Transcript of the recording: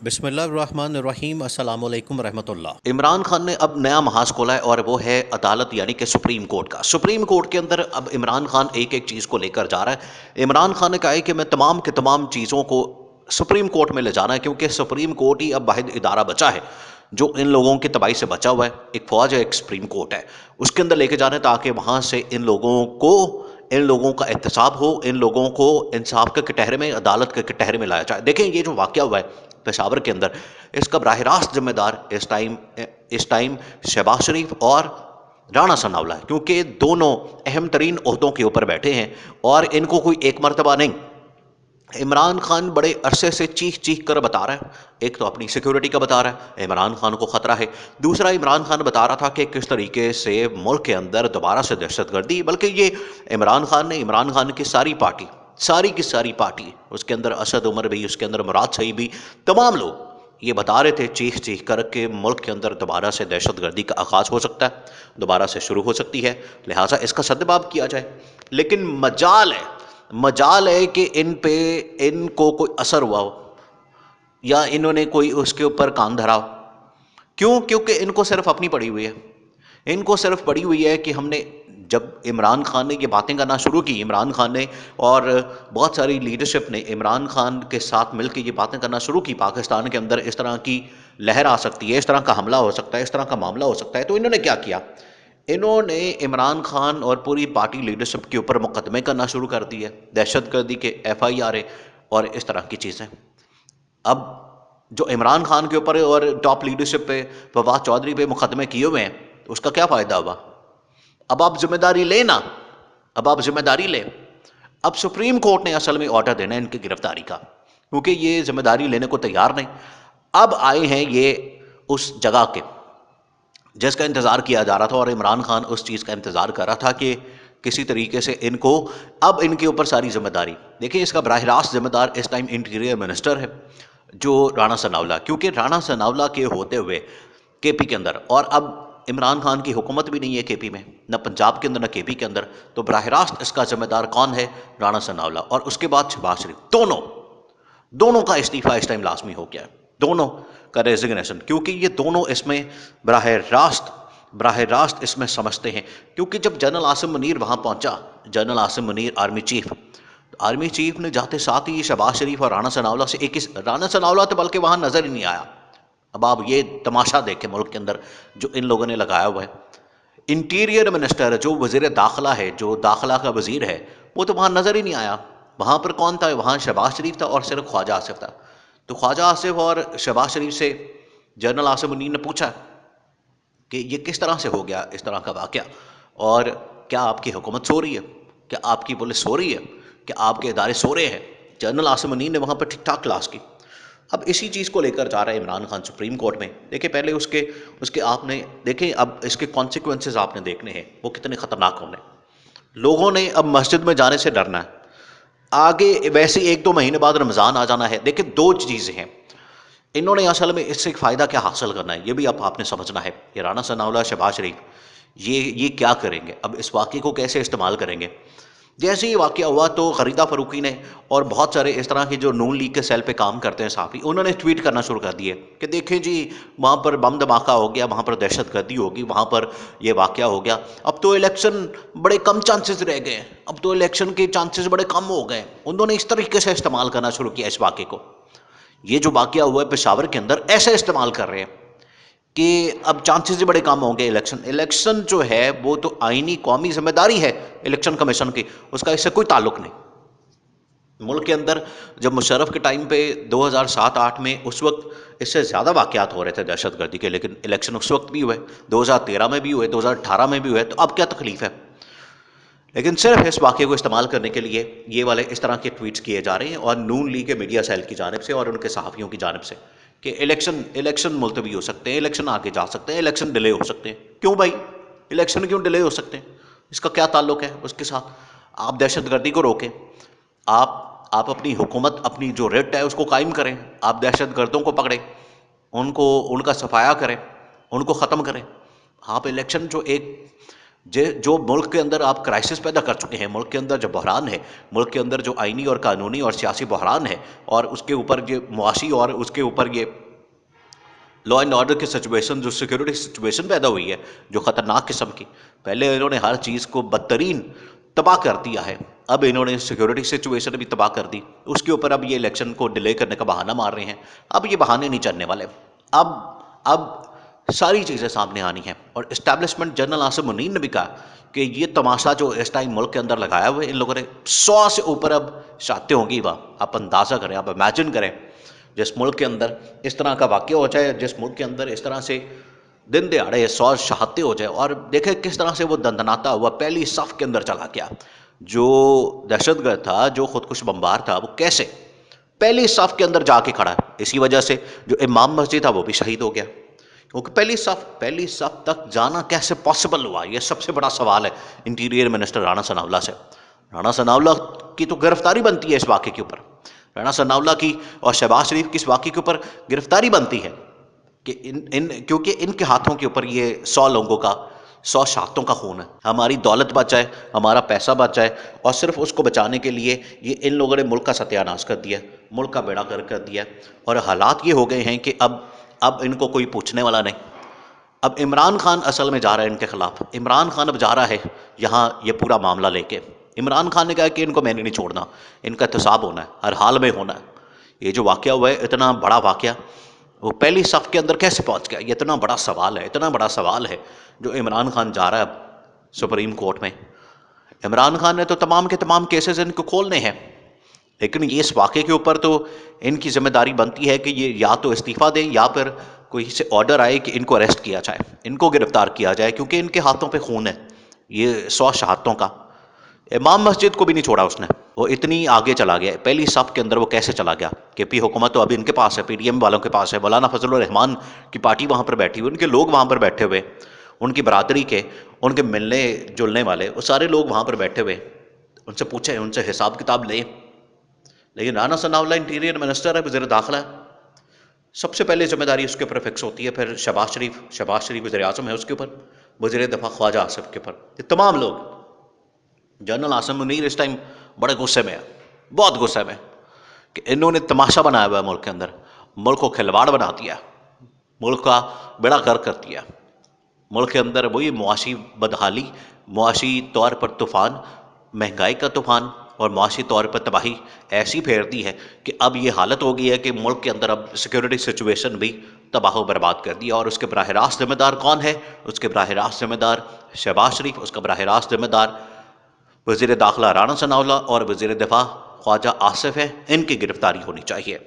बिस्मिल्लाहिर्रहमानिर्रहीम अस्सलामु अलैकुम रहमतुल्लाह। इमरान खान ने अब नया महाज खोला है और वो है अदालत यानी कि सुप्रीम कोर्ट का। सुप्रीम कोर्ट के अंदर अब इमरान खान एक एक चीज़ को लेकर जा रहा है। इमरान खान ने कहा है कि मैं तमाम के तमाम चीज़ों को सुप्रीम कोर्ट में ले जाना है, क्योंकि सुप्रीम कोर्ट ही अब वाहिद इदारा बचा है जो इन लोगों की तबाही से बचा हुआ है। एक फ़ौज है, एक सुप्रीम कोर्ट है, उसके अंदर लेके जाना है ताकि वहाँ से इन लोगों का एहतसाब हो, इन लोगों को इंसाफ के कटहरे में, अदालत के कटहरे में लाया जाए। देखें, ये जो वाक़या हुआ है पेशावर के अंदर, इसका बराह रास्त जिम्मेदार इस टाइम शहबाज शरीफ और राणा सनाउल्लाह है, क्योंकि दोनों अहम तरीन ओहदों के ऊपर बैठे हैं और इनको कोई एक मरतबा नहीं। इमरान खान बड़े अरसे से चीख चीख कर बता रहा है, एक तो अपनी सिक्योरिटी का बता रहा है, इमरान खान को ख़तरा है। दूसरा, इमरान खान बता रहा था कि किस तरीके से मुल्क के अंदर दोबारा से दहशतगर्दी, बल्कि ये इमरान खान की सारी पार्टी, सारी की सारी पार्टी, उसके अंदर असद उमर भी, उसके अंदर मुराद सईद भी, तमाम लोग ये बता रहे थे चीख चीख कर के मुल्क के अंदर दोबारा से दहशतगर्दी का आगाज़ हो सकता है, दोबारा से शुरू हो सकती है, लिहाजा इसका सद्देबाब किया जाए। लेकिन मजाल है कि इनको कोई असर हुआ हो या इन्होंने कोई उसके ऊपर कान धरा हो। क्यों? क्योंकि इनको सिर्फ अपनी पड़ी हुई है। इनको सिर्फ पड़ी हुई है कि हमने, जब इमरान खान ने ये बातें करना शुरू की, इमरान खान ने और बहुत सारी लीडरशिप ने इमरान खान के साथ मिलकर ये बातें करना शुरू की, पाकिस्तान के अंदर इस तरह की लहर आ सकती है, इस तरह का हमला हो सकता है, इस तरह का मामला हो सकता है, तो इन्होंने क्या किया? इन्होंने इमरान खान और पूरी पार्टी लीडरशिप के ऊपर मुकदमे करना शुरू कर दिए, दहशतगर्दी के FIR और इस तरह की चीज़ें। अब जो इमरान खान के ऊपर और टॉप लीडरशिप पे, फवाद चौधरी पे मुकदमे किए हुए हैं, उसका क्या फ़ायदा हुआ? अब आप जिम्मेदारी लेना, अब आप जिम्मेदारी लें। अब सुप्रीम कोर्ट ने असल में ऑर्डर देना है इनकी गिरफ्तारी का, क्योंकि ये जिम्मेदारी लेने को तैयार नहीं। अब आए हैं ये उस जगह के जिसका इंतज़ार किया जा रहा था, और इमरान खान उस चीज़ का इंतज़ार कर रहा था कि किसी तरीके से इनको, अब इनके ऊपर सारी जिम्मेदारी। देखिए, इसका बराह रास्त जिम्मेदार इस टाइम इंटीरियर मिनिस्टर है जो राणा सनाउल्लाह, क्योंकि राणा सनाउल्लाह के होते हुए KP के अंदर, और अब इमरान खान की हुकूमत भी नहीं है KP में, न पंजाब के अंदर न KP के अंदर, तो बराह रास्त इसका जिम्मेदार कौन है? राणा सनाउल्लाह। और उसके बाद शहबाज शरीफ, दोनों का इस्तीफ़ा इस टाइम लाजमी हो गया है, दोनों का रेजिग्नेशन, क्योंकि ये दोनों इसमें बराह रास्त इसमें समझते हैं। क्योंकि जब जनरल आसिम मुनीर वहाँ पहुँचा, general Asim Munir army chief ने जाते साथ ही शहबाज शरीफ और राणा सनाउल्लाह से राणा सनाउल्लाह तो बल्कि वहाँ नज़र ही नहीं आया। अब आप ये तमाशा देखें मुल्क के अंदर जो इन लोगों ने लगाया हुआ है। इंटीरियर मिनिस्टर जो वज़ीर दाखिला है, जो दाखिला का वज़ीर है, वो तो वहाँ नज़र ही नहीं आया। वहाँ पर कौन था? वहाँ शहबाज शरीफ था और सिर्फ ख्वाजा आसिफ था। तो ख्वाजा आसिफ और शहबाज शरीफ से जनरल आसिम मुनीर ने पूछा कि ये किस तरह से हो गया इस तरह का वाक़या, और क्या आपकी हुकूमत सो रही है? क्या आपकी पुलिस सो रही है? क्या आपके इदारे सो रहे हैं? जनरल आसिम मुनीर ने वहाँ पर ठीक ठाक क्लास की। अब इसी चीज़ को लेकर जा रहा है इमरान खान सुप्रीम कोर्ट में। देखिए, पहले उसके उसके आपने देखें, अब इसके कॉन्सिक्वेंसेस आपने देखने हैं, वो कितने ख़तरनाक होने। लोगों ने अब मस्जिद में जाने से डरना है। आगे वैसे 1-2 महीने बाद रमज़ान आ जाना है। देखिए, दो चीज़ें हैं, इन्होंने असल में इससे एक फ़ायदा क्या हासिल करना है, ये भी आपने समझना है। ये राणा सनाउल्लाह, शहबाज शरीफ, ये क्या करेंगे? अब इस वाक़े को कैसे इस्तेमाल करेंगे? जैसे ही वाक़या हुआ तो ग़रीदा फ़ारूकी ने और बहुत सारे इस तरह के जो नून लीग के सेल पे काम करते हैं सहाफ़ी, उन्होंने ट्वीट करना शुरू कर दिए कि देखें जी, वहाँ पर बम धमाका हो गया, वहाँ पर दहशतगर्दी होगी, वहाँ पर ये वाक़या हो गया। अब तो इलेक्शन बड़े कम चांसेस रह गए हैं, अब तो इलेक्शन के चांसेस बड़े कम हो गए। उन्होंने इस तरीके से इस्तेमाल करना शुरू किया इस वाक़े को। ये जो वाक़या हुआ है पेशावर के अंदर, ऐसे इस्तेमाल कर रहे हैं कि अब चांसेस ही बड़े कम होंगे। इलेक्शन जो है वो तो आईनी कौमी जिम्मेदारी है इलेक्शन कमीशन की, उसका इससे कोई ताल्लुक नहीं। मुल्क के अंदर जब मुशर्रफ के टाइम पे 2007-8 में, उस वक्त इससे ज़्यादा वाक़यात हो रहे थे दहशतगर्दी के, लेकिन इलेक्शन उस वक्त भी हुए, 2013 में भी हुए, 2018 में भी हुए, तो अब क्या तकलीफ़ है? लेकिन सिर्फ इस वाक़े को इस्तेमाल करने के लिए ये वाले इस तरह के ट्वीट्स किए जा रहे हैं, और नून लीग के मीडिया सेल की जानिब से और उनके सहाफ़ियों की जानिब से, कि इलेक्शन मुलतवी हो सकते हैं, इलेक्शन आगे जा सकते हैं, इलेक्शन डिले हो सकते हैं। क्यों भाई, इलेक्शन क्यों डिले हो सकते हैं? इसका क्या ताल्लुक है उसके साथ? आप दहशतगर्दी को रोकें, आप अपनी हुकूमत, अपनी जो रिट है उसको कायम करें, आप दहशतगर्दों को पकड़ें, उनका सफाया करें, उनको ख़त्म करें। आप इलेक्शन जो एक जो मुल्क के अंदर आप क्राइसिस पैदा कर चुके हैं, मुल्क के अंदर जो बहरान है, मुल्क के अंदर जो आइनी और कानूनी और सियासी बहरान है, और उसके ऊपर ये मुआशी और उसके ऊपर ये लॉ एंड ऑर्डर की सिचुएशन, जो सिक्योरिटी सिचुएशन पैदा हुई है, जो ख़तरनाक किस्म की। पहले इन्होंने हर चीज़ को बदतरीन तबाह कर दिया है, अब इन्होंने सिक्योरिटी सिचुएशन भी तबाह कर दी। उसके ऊपर अब ये इलेक्शन को डिले करने का बहाना मार रहे हैं। अब ये बहाने नहीं चलने वाले। अब सारी चीज़ें सामने आनी हैं। और इस्टेब्लिशमेंट जनरल आसिम मुनीर ने भी कहा कि ये तमाशा जो इस टाइम मुल्क के अंदर लगाया हुआ है, इन लोगों ने 100 से ऊपर अब शातें होंगी। वहाँ आप अंदाज़ा करें, आप इमेजिन करें, जिस मुल्क के अंदर इस तरह का वाक़या हो जाए, जिस मुल्क के अंदर इस तरह से दिन दहाड़े 100 शहादतें हो जाए, और देखें किस तरह से वो दंदनाता हुआ पहली सफ़ के अंदर चला गया। जो दहशतगर्द था, जो खुदकुश बमबार था, वो कैसे पहली सफ़ के अंदर जाके खड़ा है। इसी वजह से जो इमाम मस्जिद था वो भी शहीद हो गया, क्योंकि पहली सफ़ तक जाना कैसे पॉसिबल हुआ, ये सबसे बड़ा सवाल है इंटीरियर मिनिस्टर राणा सनाउल्लाह से। राणा सनाउल्लाह की तो गिरफ्तारी बनती है इस वाक़े के ऊपर। राणा सनाउल्लाह की और शहबाज शरीफ की इस वाक़े के ऊपर गिरफ्तारी बनती है कि क्योंकि इनके हाथों के ऊपर ये 100 लोगों का, 100 शहादतों का खून है। हमारी दौलत बच जाए, हमारा पैसा बच जाए, और सिर्फ उसको बचाने के लिए ये इन लोगों ने मुल्क का सत्यानाश कर दिया, मुल्क का बेड़ा गर्क कर दिया। और हालात ये हो गए हैं कि अब इनको कोई पूछने वाला नहीं। अब इमरान खान असल में जा रहा है इनके खिलाफ। इमरान खान अब जा रहा है यहाँ ये पूरा मामला लेके। इमरान खान ने कहा कि इनको मैंने नहीं छोड़ना, इनका एहतसाब होना है, हर हाल में होना है। ये जो वाक़या हुआ है, इतना बड़ा वाक़या, वो पहली सफ़ के अंदर कैसे पहुँच गया, ये इतना बड़ा सवाल है, इतना बड़ा सवाल है जो इमरान खान जा रहा है अब सुप्रीम कोर्ट में। इमरान खान ने तो तमाम के तमाम केसेस इनको खोलने हैं, लेकिन ये इस वाक़े के ऊपर तो इनकी जिम्मेदारी बनती है कि ये या तो इस्तीफ़ा दें या फिर कोई से ऑर्डर आए कि इनको अरेस्ट किया जाए, इनको गिरफ्तार किया जाए, क्योंकि इनके हाथों पे खून है, ये 100 शहादतों का। इमाम मस्जिद को भी नहीं छोड़ा उसने, वो इतनी आगे चला गया। पहली सफ़ के अंदर वो कैसे चला गया। के पी हुकूमत तो अभी इनके पास है, PDM वालों के पास है, मौलाना फजलुर रहमान की पार्टी वहाँ पर बैठी हुई, उनके लोग वहाँ पर बैठे हुए, उनकी बरादरी के, उनके मिलने जुलने वाले, वो सारे लोग वहाँ पर बैठे हुए। उनसे पूछें, उनसे हिसाब किताब लें। लेकिन राना सनाउल्लाह इंटीरियर मिनिस्टर है, वज़ीर दाखिला है, सबसे पहले जिम्मेदारी उसके ऊपर फिक्स होती है। फिर शहबाज शरीफ वज़ीर आज़म है, उसके ऊपर, वज़ीर दफ़ा ख्वाजा आसिफ के ऊपर, ये तमाम लोग। जनरल आसिम मुनीर इस टाइम बड़े गुस्से में है, बहुत गुस्से में, कि इन्होंने तमाशा बनाया हुआ है मुल्क के अंदर, मुल्क को खिलवाड़ बना दिया, मुल्क का बेड़ा गर्क कर दिया। मुल्क के अंदर वही मुआशी बदहाली, मुआशी तौर पर तूफ़ान, महंगाई का तूफ़ान, और मुआशी तौर पर तबाही ऐसी फेर दी है कि अब ये हालत हो गई है कि मुल्क के अंदर अब सिक्योरिटी सिचुएशन भी तबाह बर्बाद कर दिया। और उसके बराह रास्त ज़िम्मेदार कौन है? उसके बराह रास्त ज़िम्मेदार शहबाज शरीफ, उसका बराह रास्त ज़िम्मेदार वज़ीर दाखिला राना सनाउल्लाह और वज़ीर दिफ़ा ख्वाजा आसिफ है। इनकी गिरफ्तारी होनी चाहिए।